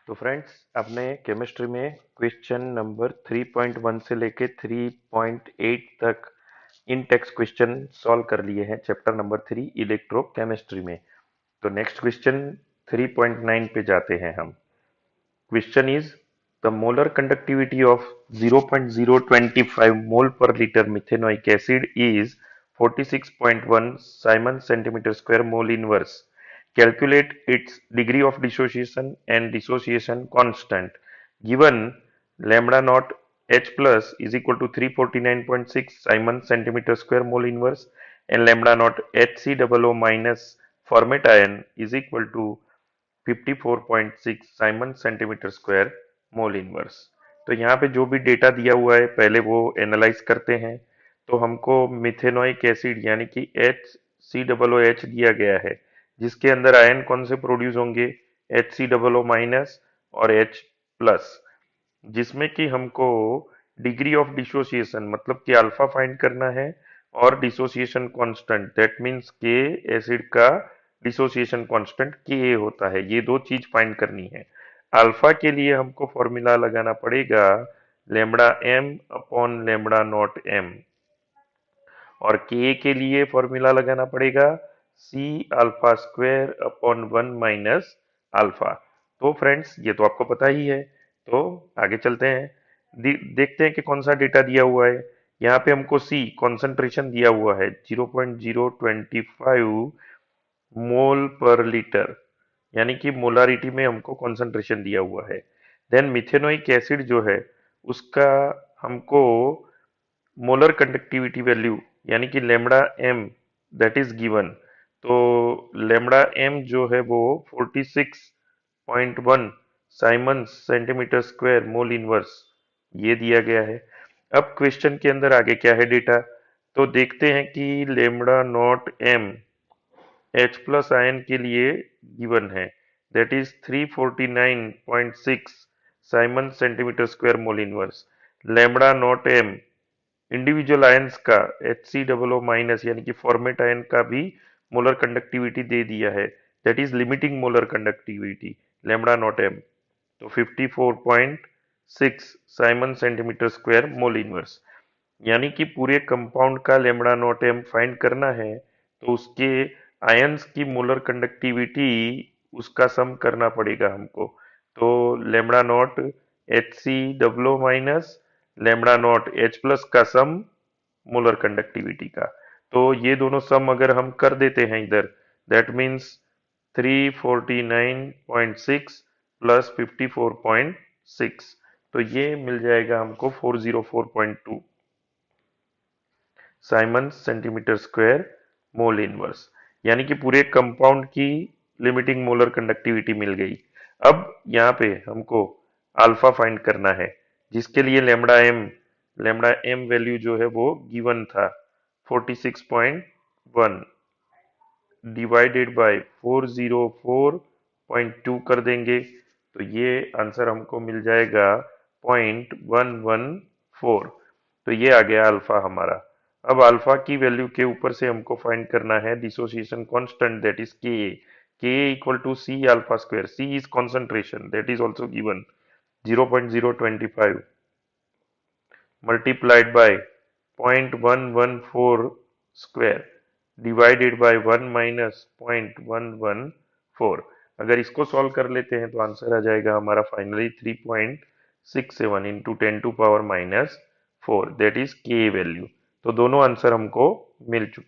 तो फ्रेंड्स, आपने केमिस्ट्री में क्वेश्चन नंबर 3.1 से लेके 3.8 तक इन टेक्स्ट क्वेश्चन सॉल्व कर लिए हैं चैप्टर नंबर 3 इलेक्ट्रोकेमिस्ट्री में। तो नेक्स्ट क्वेश्चन 3.9 पे जाते हैं हम। Question is the molar conductivity of 0.025 मोल पर litre methanoic acid is 46.1 Simon centimeter square mole inverse. Calculate its degree of dissociation and dissociation constant. Given lambda naught H plus is equal to 349.6 Simon centimeter square mole inverse and lambda naught HC double O minus format ion is equal to 54.6 siemens centimetre square mole inverse. तो यहाँ पे जो भी data दिया हुआ है पहले वो एनालाइज करते हैं। तो हमको मिथेनोइक एसिड यानी कि HCOOH दिया गया है, जिसके अंदर आयन कौन से प्रोड्यूस होंगे, HCOO माइनस और H प्लस, जिसमें कि हमको डिग्री ऑफ डिसोसिएशन मतलब कि अल्फा फाइंड करना है और डिसोसिएशन कांस्टेंट दैट मींस के एसिड का डिसोसिएशन कांस्टेंट के होता है। ये दो चीज फाइंड करनी है। अल्फा के लिए हमको फॉर्मूला लगाना पड़ेगा lambda m upon lambda not m, और के लिए फॉर्मूला लगाना पड़ेगा c alpha square upon 1 - alpha. तो फ्रेंड्स, ये तो आपको पता ही है। तो आगे चलते हैं, देखते हैं कि कौन सा डेटा दिया हुआ है। यहाँ पे हमको सी कॉन्सेंट्रेशन दिया हुआ है 0.025 मोल पर लीटर, यानी कि मोलारिटी में हमको कॉन्सेंट्रेशन दिया हुआ है। देन मिथेनोइक एसिड जो है उसका हमको मोलर कंडक्टिविटी वैल्यू यानी कि lambda m that is given. तो लेमड़ा एम जो है वो 46.1 siemens centimetre square mole inverse ये दिया गया है। अब क्वेश्चन के अंदर आगे क्या है डेटा, तो देखते हैं कि lambda not m H plus ion के लिए गिवन है that is 349.6 siemens centimetre square mole inverse. Lambda not m individual ions का HCOO माइनस यानी कि फॉर्मेट आयन का भी मोलर कंडक्टिविटी दे दिया है that is limiting molar conductivity lambda not m. तो 54.6 siemens centimetre square mole inverse, यानी कि पूरे कंपाउंड का लेमड़ा नॉट एम फाइंड करना है तो उसके आयंस की मोलर कंडक्टिविटी उसका सम करना पड़ेगा हमको। तो lambda not HCOO minus lambda not H plus का सम मोलर कंडक्टिविटी का। तो ये दोनों सम अगर हम कर देते हैं इधर, दैट मीन्स 349.6 प्लस 54.6, तो ये मिल जाएगा हमको 404.2 Simon centimetre square mole inverse, यानी कि पूरे कंपाउंड की लिमिटिंग मोलर कंडक्टिविटी मिल गई। अब यहाँ पे हमको अल्फा फाइंड करना है, जिसके लिए लेमड़ा एम वैल्यू जो है वो गिवन था 46.1 डिवाइडेड बाय 404.2 कर देंगे तो ये आंसर हमको मिल जाएगा 0.114। तो ये आ गया अल्फा हमारा। अब अल्फा की वैल्यू के ऊपर से हमको फाइंड करना है dissociation constant that is K equal to c alpha square. C is concentration that is also given 0.025 multiplied by 0.114 square divided by 1 minus 0.114। अगर इसको सॉल्व कर लेते हैं तो आंसर आ जाएगा हमारा फाइनली 3.67 इंटू 10⁻⁻⁴ दैट इज के वैल्यू। तो दोनों आंसर हमको मिल चुके हैं।